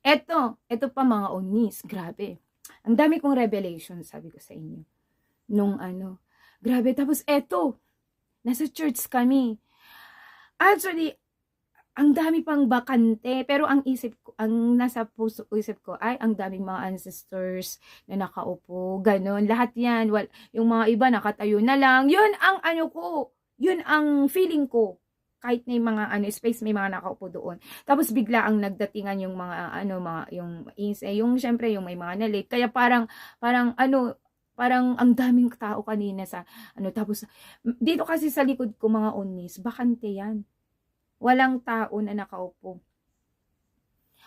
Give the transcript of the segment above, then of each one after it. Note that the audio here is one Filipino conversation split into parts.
Eto pa mga unis, grabe. Ang dami kong revelation, sabi ko sa inyo. Nung ano, grabe. Tapos nasa church kami. Actually, ang dami pang bakante, pero ang nasa puso isip ko ay ang daming mga ancestors na nakaupo, ganun. Lahat yan, yung mga iba nakatayo na lang. Yun ang ano ko, yun ang feeling ko. Kahit may mga space, may mga nakaupo doon. Tapos bigla ang nagdatingan yung mga yung syempre yung may mga na late. Kaya parang ang daming tao kanina sa tapos dito kasi sa likod ko mga unis, bakante yan. Walang tao na nakaupo.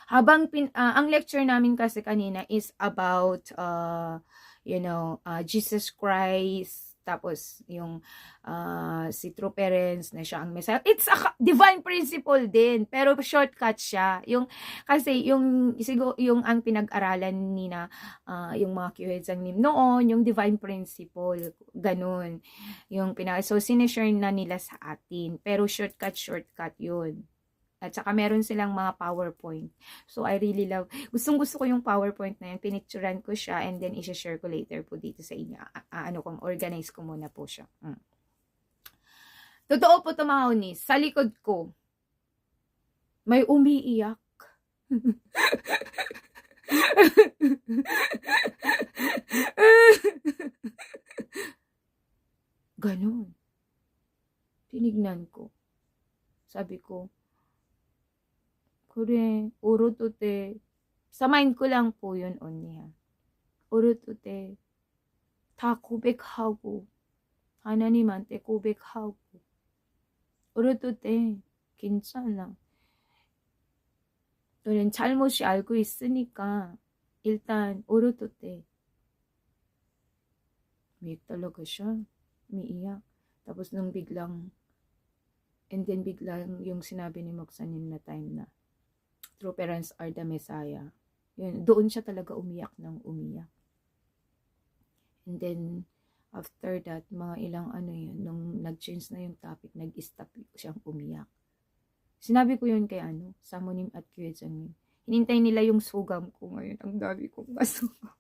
Ang lecture namin kasi kanina is about Jesus Christ, tapos yung si True Parents na siya ang Messiah. It's a divine principle din, pero shortcut siya. Siguro yung ang pinag-aralan nina yung mga Kyohetsangnim noon, yung divine principle, ganun. So sinishare na nila sa atin, pero shortcut yun. At saka meron silang mga PowerPoint. So, I really love, gustong-gusto ko yung PowerPoint na yun. Pinicturean ko siya and then i-share ko later po dito sa inyo. Organize ko muna po siya. Totoo po ito mga unis. Sa likod ko, may umiiyak. Ganon. Tinignan ko. Sabi ko, kure, urutute. Sa mind ko lang po yun, Onya. Urutute. Ta 고백하고 하나님한테 고백하고 urutute. 괜찮아. 너는 잘못이 알고 있으니까 일단 urutute. Umiyak talaga siya. Umiiyak. Tapos nung biglang yung sinabi ni Moksanim na time na True Parents are the Messiah. Yun, doon siya talaga umiyak ng umiyak. And then, after that, mga ilang nung nag-change na yung topic, nag-stop siyang umiyak. Sinabi ko yun kay Samonim at Kyohetsangnim. Hinintay nila yung sugam ko ngayon. Ang dami kong masugam.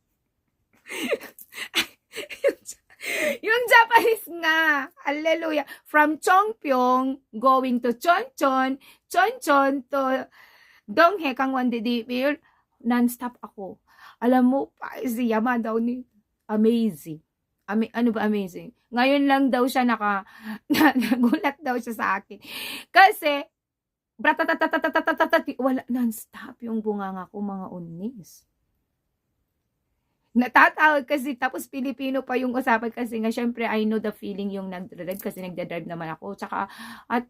Yung Japanese nga. Hallelujah. From Chongpyong, going to Chonchon, Chonchon to Donghae, Kangwon de Dipil, non-stop ako. Alam mo, si Yama daw ni amazing. Ano ba amazing? Ngayon lang daw siya nagulat daw siya sa akin. Kasi, wala, non-stop yung bunganga ko mga unis. Natatawag kasi, tapos Pilipino pa yung usapan kasi nga, syempre, I know the feeling yung nagdadrive kasi nagdadrive naman ako. Tsaka,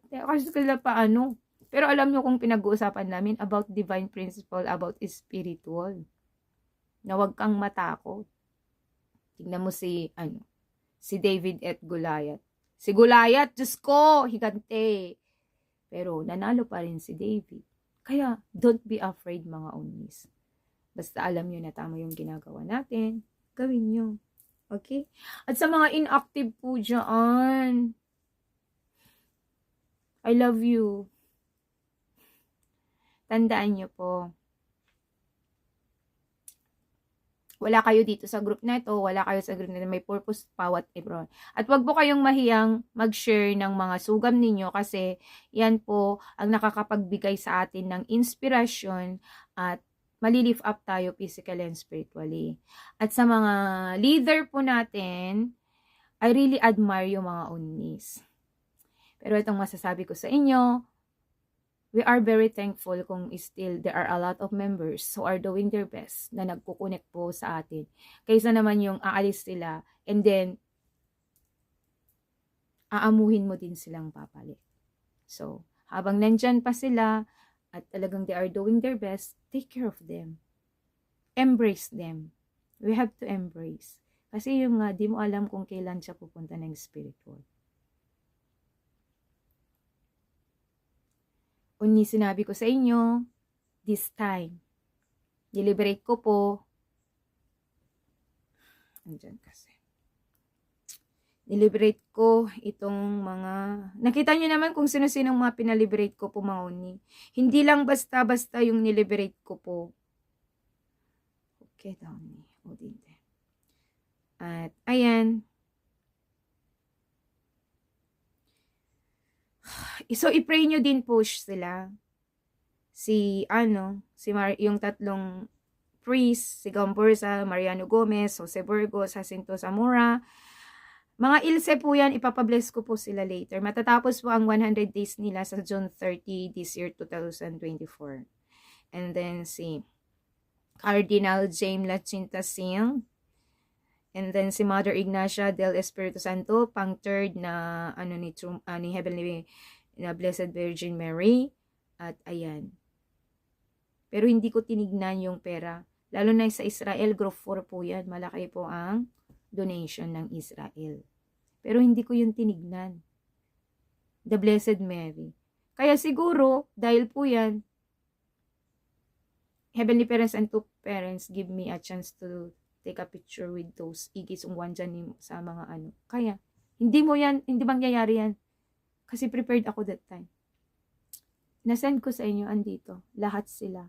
kasi sila pa pero alam nyo kung pinag-uusapan namin about divine principle, about spiritual. Na wag kang matakot. Tignan mo si David at Goliath. Si Goliath, Diyos ko, higante. Pero nanalo pa rin si David. Kaya, don't be afraid mga unis. Basta alam nyo na tama yung ginagawa natin, gawin nyo. Okay? At sa mga inactive po dyan, I love you. Tandaan nyo po, wala kayo dito sa group na ito, wala kayo sa group na ito, may purpose bawat ibron. At wag po kayong mahiyang mag-share ng mga sugam ninyo kasi yan po ang nakakapagbigay sa atin ng inspirasyon at malilift up tayo physically and spiritually. At sa mga leader po natin, I really admire yung mga unis. Pero itong masasabi ko sa inyo, we are very thankful kung still there are a lot of members who are doing their best na nagkukunik po sa atin. Kaysa naman yung aalis sila and then aamuhin mo din silang papalit. So, habang nandyan pa sila at talagang they are doing their best, take care of them. Embrace them. We have to embrace. Kasi yung di mo alam kung kailan siya pupunta ng spiritual. Uni, sinabi ko sa inyo, this time, deliberate ko po, andyan kasi, deliberate ko itong mga, nakita nyo naman kung sino-sinong mga pinaliberate ko po mga uni. Hindi lang basta-basta yung niliberate ko po. Get down ni Odinte. At, ayan. So, i-pray nyo din po sila. Yung tatlong priest, si Gambursa, Mariano Gomez, Jose Burgos, Jacinto Zamora. Mga ilse po yan, ipapabless ko po sila later. Matatapos po ang 100 days nila sa June 30 this year, 2024. And then si Cardinal James Lacinta Singh. And then si Mother Ignacia del Espiritu Santo, pang third na ni Heavenly na Blessed Virgin Mary. At ayan. Pero hindi ko tinignan yung pera. Lalo na sa Israel, group 4 po yan. Malaki po ang donation ng Israel. Pero hindi ko yung tinignan. The Blessed Mary. Kaya siguro, dahil po yan, Heavenly Parents and Two Parents give me a chance to take a picture with those igisungwan dyan sa mga ano. Kaya, hindi mangyayari yan. Kasi prepared ako that time. Nasend ko sa inyo, andito. Lahat sila.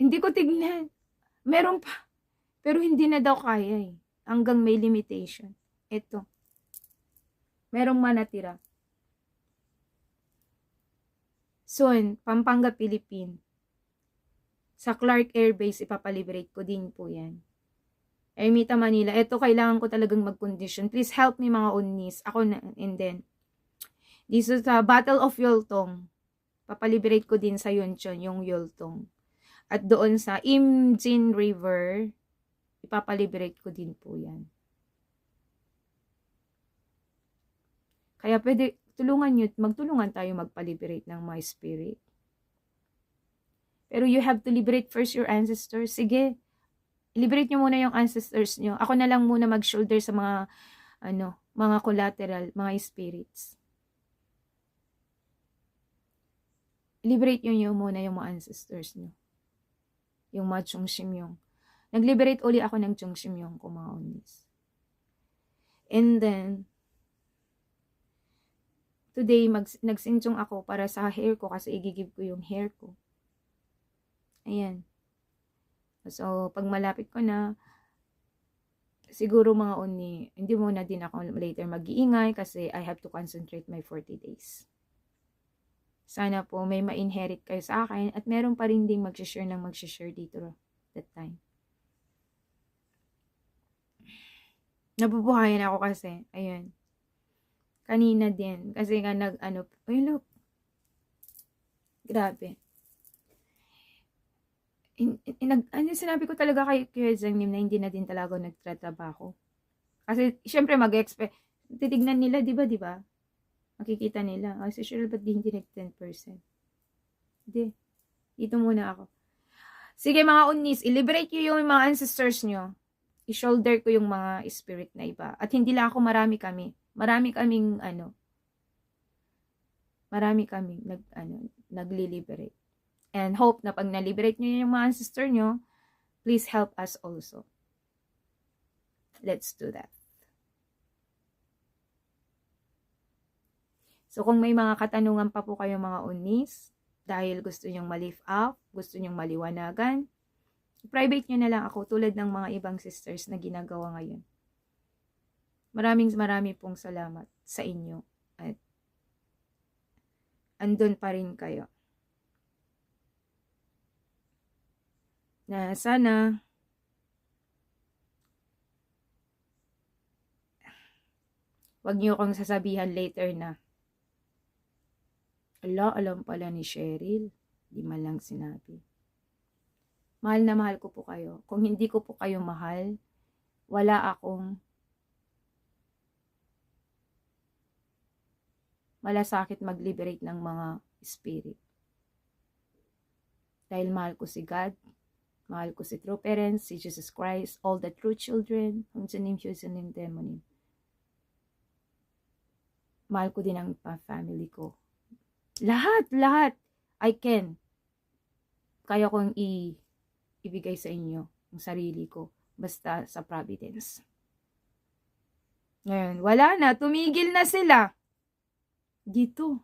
Hindi ko tignan. Meron pa. Pero hindi na daw kaya eh. Hanggang may limitation. Ito. Merong manatira. Soon, Pampanga, Philippine. Sa Clark Air Base, ipapaliberate ko din po yan. Ermita, Manila. Ito, kailangan ko talagang mag-condition. Please help me mga unnis. Ako na, and then, dito sa Battle of Yoltong, papaliberate ko din sa Yunchon, yung Yoltong. At doon sa Imjin River, ipapaliberate ko din po yan. Kaya pwede, magtulungan tayo magpaliberate ng my spirit. Pero you have to liberate first your ancestors. Sige, liberate nyo muna yung ancestors nyo. Ako na lang muna mag-shoulder sa mga collateral, mga spirits. Liberate nyo muna yung mga ancestors nyo. Yung mga Chungshimyong. Nag-liberate uli ako ng Chungshimyong ko, mga unis. And then, today, nagsinchong ako para sa hair ko kasi igigib ko yung hair ko. Ayan. So, pag malapit ko na, siguro mga uni, hindi muna din ako later mag-iingay kasi I have to concentrate my 40 days. Sana po may ma-inherit kayo sa akin at meron pa rin ding mag-share dito that time. Nabubuhayan ako kasi. Ayun. Kanina din. Kasi nga ay look. Grabe. Sinabi ko talaga kay Kuya Zangnim na hindi na din talaga nagtatrabaho. Kasi, syempre mag-expect. Titignan nila, di ba? Makikita nila. Kasi sure, ba't di hindi nag-10%? Hindi. Dito muna ako. Sige mga unis, i-liberate nyo yung mga ancestors nyo. I-shoulder ko yung mga spirit na iba. At hindi lang ako, marami kami. Marami kaming nagli-liberate. And hope na pag na-liberate nyo yung mga ancestor nyo, please help us also. Let's do that. So, kung may mga katanungan pa po kayo mga unis, dahil gusto nyong ma-lift up, gusto nyong maliwanagan, private nyo na lang ako tulad ng mga ibang sisters na ginagawa ngayon. Marami pong salamat sa inyo at andun pa rin kayo. Na sana wag niyo akong sasabihan later na alam pala ni Cheryl. Di man lang sinabi. Mahal na mahal ko po kayo. Kung hindi ko po kayo mahal, wala akong malasakit mag-liberate ng mga spirit. Dahil mahal ko si God, mahal ko si True Parents, si Jesus Christ, all the true children, Humsanim, Husanim, Demonim. Mahal ko din ang family ko. Lahat. I can. Kaya kong ibigay sa inyo ang sarili ko. Basta sa providence. Ngayon, wala na. Tumigil na sila. Dito.